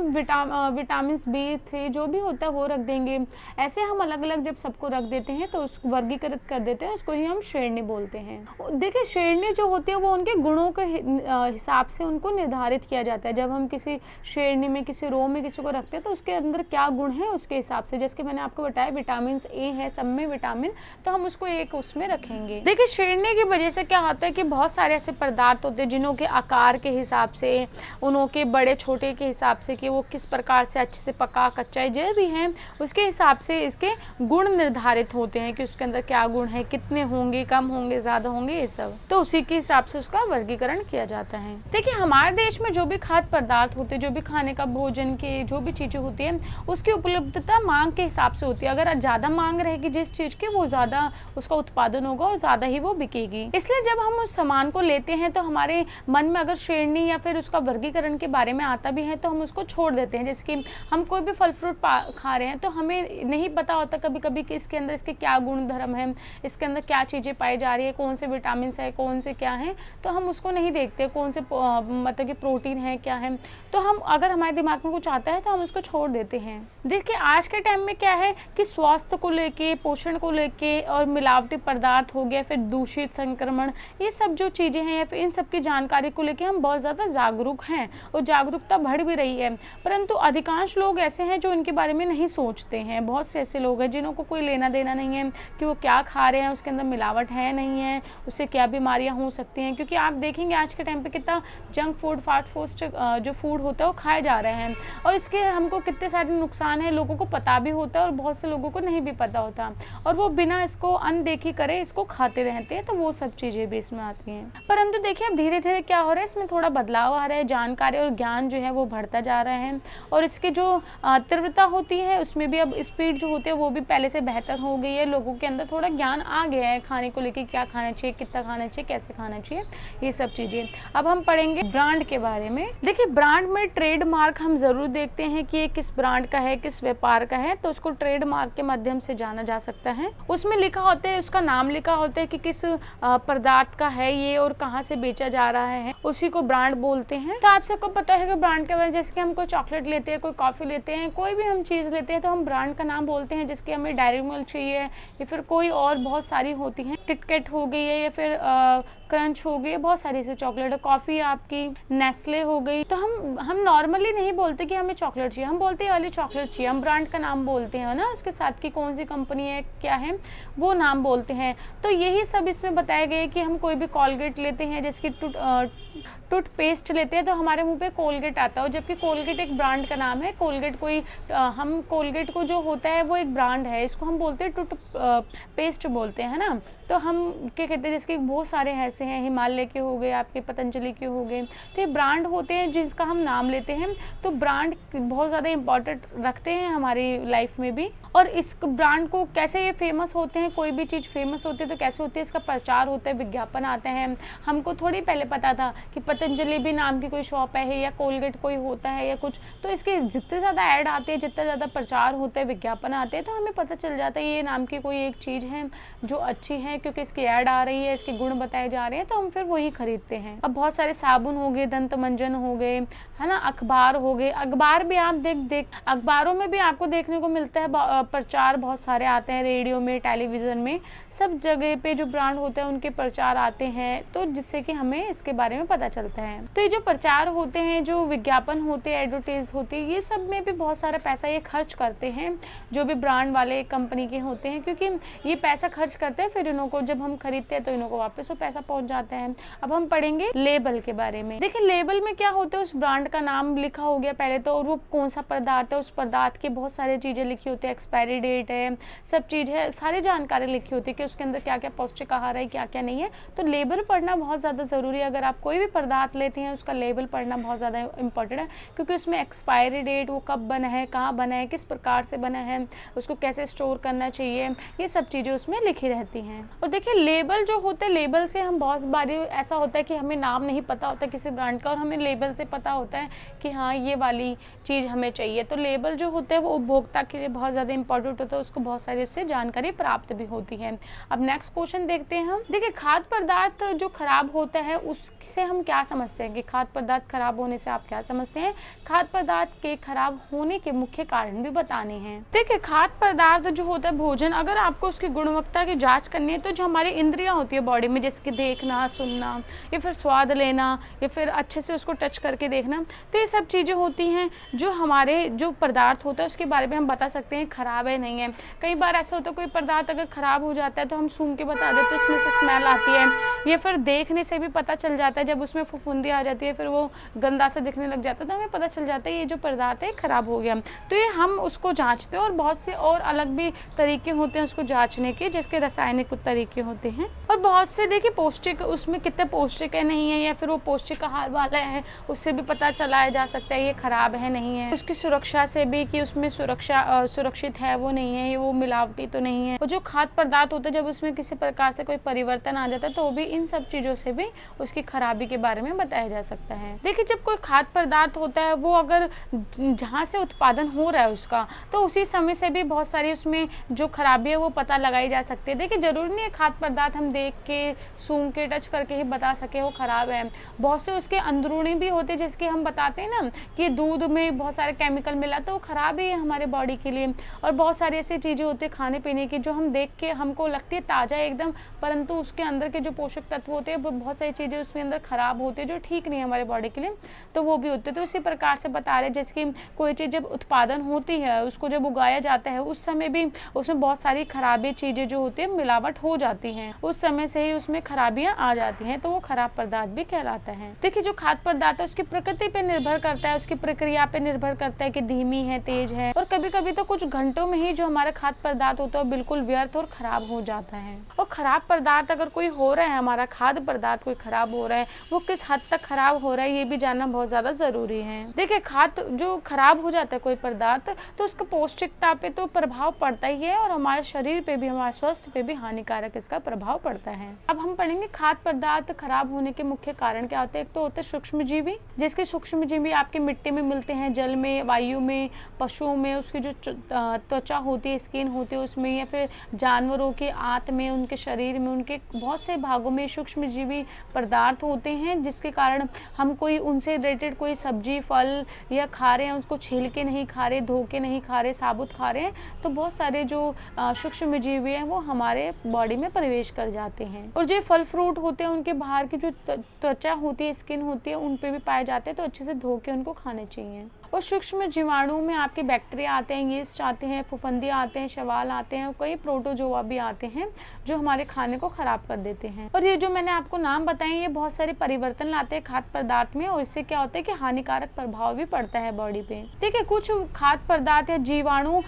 [SPEAKER 1] विटामिन B3 जो भी होता है वो रख देंगे। ऐसे हम अलग अलग जब सबको रख देते हैं तो उसको वर्गीकृत कर देते हैं, उसको ही हम श्रेणी बोलते हैं। देखिए श्रेणी जो होती है वो उनके गुणों के हिसाब से उनको निर्धारित किया जाता है। जब हम किसी श्रेणी में किसी रो में किसी को रखते हैं तो उसके अंदर क्या गुण है उसके हिसाब से, जैसे कि मैंने आपको बताया विटामिन ए है सब में विटामिन, तो हम उसको एक उसमें रखेंगे। देखिए श्रेणी की वजह से क्या होता है कि बहुत सारे ऐसे पदार्थ होते हैं जिन्हों के आकार के हिसाब से, उन्हों के बड़े छोटे के हिसाब से कि वो किस प्रकार से अच्छे से पका कच्चा जो भी है उसके हिसाब से इसके गुण निर्धारित होते हैं कि उसके अंदर क्या गुण है, कितने होंगे, कम होंगे, ज़्यादा होंगे, ये सब। तो उसी के हिसाब से उसका वर्गीकरण किया जाता है। देखिए हमारे देश में जो भी खाद्य पदार्थ होते हैं, जो भी खाने का भोजन के जो भी चीज़ें होती है उसकी उपलब्धता मांग के हिसाब से होती है। अगर ज़्यादा मांग रहेगी जिस चीज़ की वो ज़्यादा उसका उत्पादन होगा और ज़्यादा ही वो बिकेगी। इसलिए जब हम उस सामान को लेते हैं तो हमारे मन में अगर श्रेणी या फिर उसका वर्गीकरण के बारे में आता भी है तो हम उसको छोड़ देते हैं। जैसे कि हम कोई भी फल फ्रूट खा रहे हैं तो हमें नहीं पता होता कभी कभी कि इसके अंदर इसके क्या गुण धर्म है, इसके अंदर क्या चीज़ें पाई जा रही है, कौन से विटामिन है, कौन से क्या है, तो हम उसको नहीं देखते कौन से मतलब कि प्रोटीन है क्या है। तो हम अगर हमारे दिमाग में कुछ आता है तो हम उसको छोड़ देते हैं। देखिए आज के टाइम में क्या है कि स्वास्थ्य को लेके, पोषण को लेके और मिलावटी पदार्थ हो गया, फिर दूषित संक्रमण, ये सब जो चीज़ें हैं या फिर इन सब की जानकारी को लेके हम बहुत ज़्यादा जागरूक हैं और जागरूकता बढ़ भी रही है। परंतु अधिकांश लोग ऐसे हैं जो इनके बारे में नहीं सोचते हैं। बहुत से ऐसे लोग हैं जिन्हों को कोई लेना देना नहीं है कि वो क्या खा रहे हैं, उसके अंदर मिलावट है नहीं है, उससे क्या बीमारियां हो सकती हैं। क्योंकि आप देखेंगे आज के टाइम पे कितना जंक फूड, फास्ट जो फूड होता है वो खाए जा रहे हैं और इसके हमको कितने सारे नुकसान हैं लोगों को पता भी होता है और बहुत से लोगों को नहीं भी पता होता और वो बिना इसको अनदेखी करे इसको खाते रहते हैं। तो वो सब चीज़ें भी इसमें आती हैं। परंतु देखिए अब धीरे धीरे क्या हो रहा है, इसमें थोड़ा बदलाव आ रहा है, जानकारी और ज्ञान जो है वो बढ़ता जा रहा है और इसकी जो तीव्रता होती है उसमें भी अब स्पीड जो होती है वो भी पहले से बेहतर हो गई है। लोगों के अंदर थोड़ा ज्ञान आ गया है खाने को लेके, क्या खाना चाहिए, कितना खाना चाहिए, कैसे खाना चाहिए, ये सब चीज़ें। अब हम पढ़ेंगे ब्रांड के बारे में। देखिए ब्रांड में ट्रेडमार्क हम जरूर देखते हैं कि ये किस ब्रांड का है, किस व्यापार का है, तो उसको ट्रेडमार्क के माध्यम से जाना जा सकता है। उसमें लिखा होता है, उसका नाम लिखा होता है कि किस पदार्थ का है ये और कहाँ से बेचा जा रहा है, उसी को ब्रांड बोलते हैं। तो आप सबको पता है कि ब्रांड के बारे में, जैसे कि हम कोई चॉकलेट लेते हैं, कोई कॉफी लेते हैं, कोई भी हम चीज़ लेते हैं तो हम ब्रांड का नाम बोलते हैं। जिसकी हमें डेयरी मिल्क चाहिए या फिर कोई और बहुत सारी होती हैं, किटकैट हो गई है या फिर क्रंच हो गई, बहुत सारी ऐसी चॉकलेट है, कॉफ़ी आपकी नेस्ले हो गई। तो हम नॉर्मली नहीं बोलते कि हमें चॉकलेट चाहिए, हम बोलते हैं वाली चॉकलेट चाहिए, हम ब्रांड का नाम बोलते हैं ना, उसके साथ की कौन सी कंपनी है क्या है वो नाम बोलते हैं। तो यही सब इसमें बताया गया है कि हम कोई भी कोलगेट लेते हैं, जैसे कि टूथपेस्ट लेते हैं तो हमारे मुंह पे कोलगेट आता है, जबकि कोलगेट एक ब्रांड का नाम है। कोलगेट कोई हम कोलगेट को जो होता है वो एक ब्रांड है, इसको हम बोलते हैं टूथपेस्ट बोलते हैं ना। तो हम क्या कहते हैं, जैसे कि बहुत सारे ऐसे हैं, हिमालय के हो गए, आपके पतंजलि के हो गए, तो ये ब्रांड होते हैं जिसका हम नाम लेते हैं। तो ब्रांड बहुत ज़्यादा इम्पोर्टेंट रखते हैं हमारी लाइफ में भी। और इस ब्रांड को कैसे ये फेमस होते हैं, कोई भी चीज़ फेमस होती है तो कैसे होती है, इसका प्रचार होता है, विज्ञापन आते हैं। हमको थोड़ी पहले पता था कि पतंजलि भी नाम की कोई शॉप है या कोलगेट कोई होता है या कुछ, तो इसके जितने ज़्यादा ऐड आते हैं, जितना ज़्यादा प्रचार होता है, विज्ञापन आते हैं, तो हमें पता चल जाता है ये नाम की कोई एक चीज़ है जो अच्छी है, क्योंकि इसकी ऐड आ रही है, इसके गुण बताए जा रहे हैं, तो हम फिर वही खरीदते हैं। अब बहुत सारे साबुन हो गए, दंत मंजन हो गए, है ना, अखबार हो गए। अखबार भी आप अखबारों में भी आपको देखने को मिलता है प्रचार, बहुत सारे आते हैं, रेडियो में, टेलीविज़न में, सब जगह पे जो ब्रांड होते हैं उनके प्रचार आते हैं, तो जिससे कि हमें इसके बारे में पता चलता है। तो ये जो प्रचार होते हैं, जो विज्ञापन होते हैं, एडवर्टाइज होती है, ये सब में भी बहुत सारा पैसा ये खर्च करते हैं, जो भी ब्रांड वाले कंपनी के होते हैं, क्योंकि ये पैसा खर्च करते हैं, फिर इन्हों को जब हम खरीदते हैं तो इन्हों को वापस वो पैसा पहुंच जाता है। अब हम पढ़ेंगे लेबल के बारे में। देखिए लेबल में क्या होता है, उस ब्रांड का नाम लिखा हो गया पहले तो, और वो कौन सा पदार्थ है, उस पदार्थ की बहुत सारी चीज़ें लिखी होती है, एक्सपायरी डेट है, सब चीज़ है, सारी जानकारी लिखी होती है कि उसके अंदर क्या क्या पौष्टिक आहार है, क्या क्या नहीं है। तो लेबल पढ़ना बहुत ज़्यादा ज़रूरी है। अगर आप कोई भी पदार्थ लेते हैं उसका लेबल पढ़ना बहुत ज़्यादा इंपॉर्टेंट है, क्योंकि उसमें एक्सपायरी डेट, वो कब बना है, कहाँ बना है, किस प्रकार से बना है, उसको कैसे स्टोर करना चाहिए, ये सब चीज़ें उसमें लिखी रहती हैं। और देखिए लेबल जो होते हैं, लेबल से हम बहुत बार ऐसा होता है कि हमें नाम नहीं पता होता किसी ब्रांड का, और हमें लेबल से पता होता है कि हाँ ये वाली चीज़ हमें चाहिए। तो लेबल जो होते हैं वो उपभोक्ता के लिए बहुत ज़्यादा इंपॉर्टेंट होता है, उसको बहुत सारी उससे जानकारी प्राप्त भी होती है। अब नेक्स्ट क्वेश्चन देखते हैं हम। देखिए खाद्य पदार्थ जो खराब होता है उससे हम क्या समझते हैं कि खाद्य पदार्थ खराब होने से आप क्या समझते हैं। खाद्य पदार्थ के खराब होने के मुख्य कारण भी बताने हैं। देखिए खाद्य पदार्थ जो होता है भोजन, अगर आपको उसकी गुणवत्ता की जांच करनी है तो जो हमारी इंद्रियां होती है बॉडी में, जैसे कि देखना, सुनना, या फिर स्वाद लेना, या फिर अच्छे से उसको टच करके देखना, तो ये सब चीज़ें होती हैं जो हमारे जो पदार्थ होता है उसके बारे में हम बता सकते हैं खराब है नहीं है। कई बार ऐसा होता है कोई पदार्थ अगर खराब हो जाता है तो हम सूंघ के बता देते हैं उसमें से स्मेल आती है, या फिर देखने से भी पता चल जाता है, जब उसमें फफूंदी आ जाती है फिर वो गंदा सा दिखने लग जाता है तो हमें पता चल जाता है ये जो पदार्थ है खराब हो गया। तो ये हम उसको जांचते हैं, और बहुत से और अलग भी तरीके होते हैं उसको जांचने के, जिसके रासायनिक तरीके होते हैं। और बहुत से देखिए पौष्टिक, उसमें कितने पौष्टिक है नहीं है, या फिर वो पौष्टिक आहार वाला है, उससे भी पता चलाया जा सकता है ये खराब है नहीं है। उसकी सुरक्षा से भी कि उसमें सुरक्षित है वो नहीं है, ये वो मिलावटी तो नहीं है। और जो खाद्य पदार्थ होता है जब उसमें किसी प्रकार से कोई परिवर्तन आ जाता है तो भी इन सब चीज़ों से भी उसकी खराबी के बारे में बताया जा सकता है। देखिए जब कोई खाद्य पदार्थ होता है वो अगर जहाँ से उत्पादन हो रहा है उसका, तो उसी समय से भी बहुत सारी उसमें जो खराबी है वो पता लगाई जा सकती है। देखिए जरूरी नहीं है खाद्य पदार्थ हम देख के, सूंघ के, टच करके ही बता सके वो खराब है। बहुत से उसके अंदरूनी भी होते हैं, जिसके हम बताते हैं ना कि दूध में बहुत सारे केमिकल मिला तो वो खराब ही है हमारे बॉडी के लिए। और बहुत सारी ऐसी चीज़ें होती है खाने पीने की जो हम देख के हमको लगती है ताज़ा एकदम, परंतु उसके अंदर के जो पोषक तत्व होते हैं बहुत सारी चीज़ें उसमें अंदर खराब होती है जो ठीक नहीं है हमारे बॉडी के लिए, तो वो भी होते हैं। तो इसी प्रकार से बता रहे जैसे कि कोई चीज़ जब उत्पादन होती है, उसको जब उगाया जाता है उस समय भी उसमें बहुत सारी खराबी चीज़ें जो होती है मिलावट हो जाती हैं, उस समय से ही उसमें खराबियाँ आ जाती हैं, तो वो खराब पदार्थ भी कहलाता है। देखिए जो खाद्य पदार्थ है उसकी प्रकृति पे निर्भर करता है, उसकी प्रक्रिया पे निर्भर करता है कि धीमी है, तेज है, और कभी कभी तो कुछ घंटों में ही जो हमारा खाद्य पदार्थ होता है वो बिल्कुल व्यर्थ और खराब हो जाता है। और खराब पदार्थ अगर कोई हो रहा है, हमारा खाद्य पदार्थ कोई खराब हो रहा है, वो किस किस हद तक खराब हो रहा है ये भी जानना बहुत ज़्यादा ज़रूरी है। देखिए, खाद्य जो खराब हो जाता है कोई पदार्थ, तो उसका पौष्टिकता पे तो प्रभाव पड़ता ही है और हमारे शरीर पे भी, हमारे स्वास्थ्य पे भी हानिकारक इसका प्रभाव पड़ता है। अब हम पढ़ेंगे खाद्य पदार्थ खराब होने के मुख्य कारण क्या होते हैं। एक तो होते हैं सूक्ष्मजीवी, जिसके सूक्ष्मजीवी आपके मिट्टी में मिलते हैं, जल में, वायु में, पशुओं में, उसकी जो त्वचा होती है, स्किन होती है उसमें, या फिर जानवरों के आंत में, उनके शरीर में, उनके बहुत से भागों में सूक्ष्मजीवी पदार्थ होते हैं, जिसके कारण हम कोई उनसे रिलेटेड कोई सब्जी, फल या खा रहे हैं, उसको छील के नहीं खा रहे, धो के नहीं खा रहे, साबुत खा रहे हैं, तो बहुत सारे जो सूक्ष्मजीवी हैं वो हमारे बॉडी में प्रवेश कर जाते हैं। और जो फल फ्रूट होते हैं उनके बाहर की जो त्वचा होती है, स्किन होती है, उन पे भी पाए जाते हैं, तो अच्छे से धो के उनको खाने चाहिए। और सूक्ष्म जीवाणु में आपके बैक्टीरिया आते हैं, यीस्ट आते हैं, फफूंदी आते हैं, शैवाल आते हैं, कई प्रोटोजोआ भी आते हैं जो हमारे खाने को खराब कर देते हैं। और ये जो मैंने आपको नाम बताए ये बहुत सारे परिवर्तन लाते हैं खाद्य पदार्थ में, और इससे क्या होता है कि हानिकारक प्रभाव भी पड़ता है बॉडी पे। देखिए, कुछ खाद्य पदार्थ या जीवाणु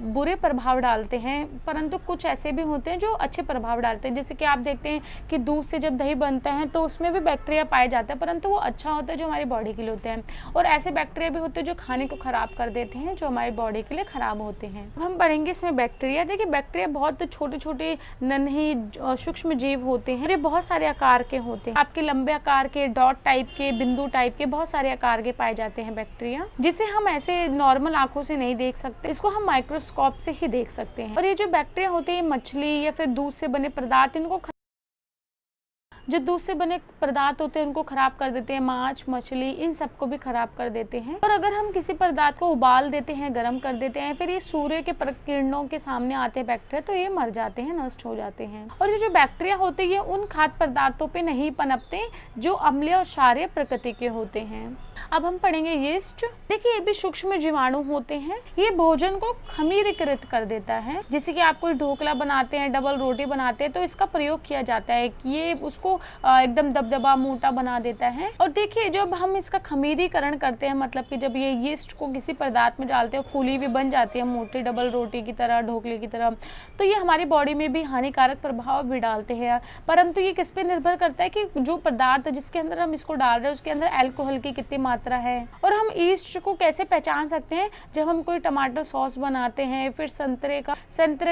[SPEAKER 1] बुरे प्रभाव डालते हैं, परंतु कुछ ऐसे भी होते हैं जो अच्छे प्रभाव डालते हैं। जैसे कि आप देखते हैं कि दूध से जब दही बनता है तो उसमें भी बैक्टीरिया पाए जाते हैं, परंतु वो अच्छा होता है जो हमारी बॉडी के लिए होते हैं। और ऐसे बैक्टीरिया भी होते हैं जो खाने को खराब कर देते हैं, जो हमारी बॉडी के लिए खराब होते हैं। हम पढ़ेंगे इसमें बैक्टीरिया। देखिए, बैक्टीरिया बहुत छोटे छोटे नन्हे सूक्ष्म जीव होते हैं, ये बहुत सारे आकार के होते हैं। आपके लंबे आकार के, डॉट टाइप के, बिंदु टाइप के, बहुत सारे आकार के पाए जाते हैं बैक्टीरिया, जिसे हम ऐसे नॉर्मल आंखों से नहीं देख सकते, इसको हम माइक्रोस्कोप से ही देख सकते हैं। और ये जो बैक्टीरिया होते हैं, मछली या फिर दूध से बने पदार्थ, इनको जो दूध से बने पदार्थ होते हैं उनको खराब कर देते हैं। मांस, मछली, इन सबको भी खराब कर देते हैं। और अगर हम किसी पदार्थ को उबाल देते हैं, गर्म कर देते हैं, फिर ये सूर्य के किरणों के सामने आते हैं बैक्टीरिया, तो ये मर जाते हैं, नष्ट हो जाते हैं। और ये जो बैक्टीरिया होते हैं ये उन खाद्य पदार्थों पे नहीं पनपते जो अम्लीय और क्षारीय प्रकृति के होते हैं। अब हम पढ़ेंगे यीस्ट। देखिए, ये भी सूक्ष्म जीवाणु होते हैं, ये भोजन को खमीरीकृत कर देता है। जैसे कि आप कोई ढोकला बनाते हैं, डबल रोटी बनाते हैं, तो इसका प्रयोग किया जाता है कि ये उसको एकदम दबदबा मोटा बना देता है। और देखिए, जब हम इसका खमीरीकरण करते हैं, मतलब कि जब ये यीस्ट को किसी पदार्थ में डालते हैं, फूली भी बन जाती है मोटी डबल रोटी की तरह, ढोकले की तरह, तो ये हमारी बॉडी में भी हानिकारक प्रभाव भी डालते हैं। परंतु ये किस पे निर्भर करता है कि जो पदार्थ जिसके अंदर हम इसको डाल रहे हैं उसके अंदर अल्कोहल की कितनी मात्रा है। और हम यीस्ट को कैसे पहचान सकते हैं, जब हम कोई टमाटर सॉस बनाते हैं, फिर संतरे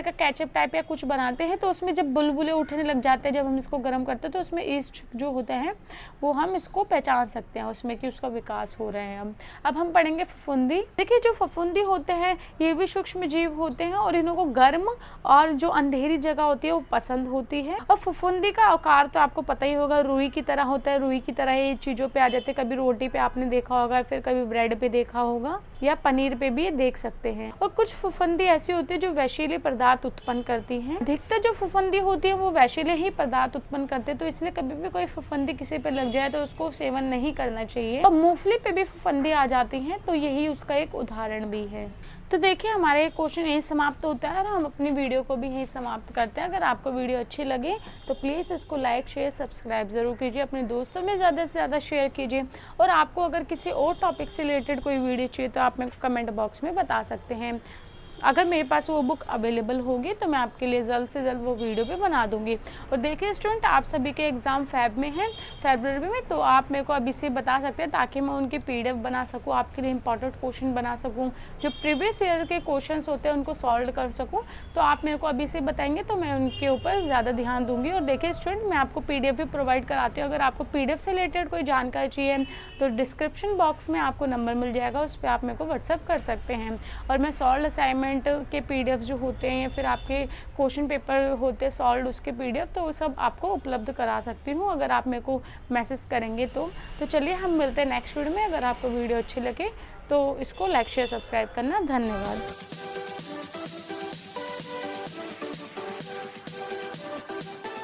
[SPEAKER 1] का केचप टाइप या कुछ बनाते हैं, तो उसमें जब बुलबुले उठने लग जाते हैं, जब हम इसको गर्म करते हैं, तो उसमें यीस्ट जो होता है वो हम इसको पहचान सकते हैं उसमें कि उसका विकास हो रहे हैं। अब हम पढ़ेंगे फफूंदी। देखिए, जो फफूंदी होते हैं ये भी सूक्ष्म जीव होते हैं और इनको गर्म और जो अंधेरी जगह होती है वो पसंद होती है। और फफूंदी का आकार तो आपको पता ही होगा, रुई की तरह होता है, रुई की तरह ये चीज़ों पे आ जाते हैं। कभी रोटी पे आपने देखा होगा, फिर कभी ब्रेड पे देखा होगा, या पनीर पे भी ये देख सकते हैं। और कुछ फफूंदी ऐसी होती है जो विषैले पदार्थ उत्पन्न करती हैं। अधिकतर जो फफूंदी होती है वो विषैले ही पदार्थ उत्पन्न करते हैं, तो इसलिए कभी भी कोई फफूंदी किसी पे लग जाए तो उसको सेवन नहीं करना चाहिए। और मूंगफली पे भी फफूंदी आ जाती हैं, तो यही उसका एक उदाहरण भी है। तो देखिए, हमारे क्वेश्चन यहीं समाप्त होता है और हम अपनी वीडियो को भी यहीं समाप्त करते हैं। अगर आपको वीडियो अच्छी लगे तो प्लीज़ इसको लाइक, शेयर, सब्सक्राइब ज़रूर कीजिए, अपने दोस्तों में ज़्यादा से ज़्यादा शेयर कीजिए। और आपको अगर किसी और टॉपिक से रिलेटेड कोई वीडियो चाहिए तो आप मेरे को कमेंट बॉक्स में बता सकते हैं। अगर मेरे पास वो बुक अवेलेबल होगी तो मैं आपके लिए जल्द से जल्द वो वीडियो भी बना दूंगी। और देखिए स्टूडेंट, आप सभी के एग्ज़ाम फेब में हैं, फरवरी में, तो आप मेरे को अभी से बता सकते हैं ताकि मैं उनकी PDF बना सकूं, आपके लिए इंपॉर्टेंट क्वेश्चन बना सकूं, जो प्रीवियस ईयर के क्वेश्चंस होते हैं उनको सॉल्व कर सकूं। तो आप मेरे को अभी से बताएंगे तो मैं उनके ऊपर ज़्यादा ध्यान दूँगी। और देखिए स्टूडेंट, मैं आपको PDF भी प्रोवाइड कराती हूँ। अगर आपको PDF से रिलेटेड कोई जानकारी चाहिए तो डिस्क्रिप्शन बॉक्स में आपको नंबर मिल जाएगा, उस पर आप मेरे को व्हाट्सअप कर सकते हैं। और मैं सॉल्व असाइनमेंट के PDF जो होते हैं या फिर आपके क्वेश्चन पेपर होते हैं सॉल्व उसके PDF, तो वो सब आपको उपलब्ध करा सकती हूँ अगर आप मेरे को मैसेज करेंगे तो चलिए हम मिलते हैं नेक्स्ट वीडियो में। अगर आपको वीडियो अच्छी लगे तो इसको लाइक, शेयर, सब्सक्राइब करना। धन्यवाद।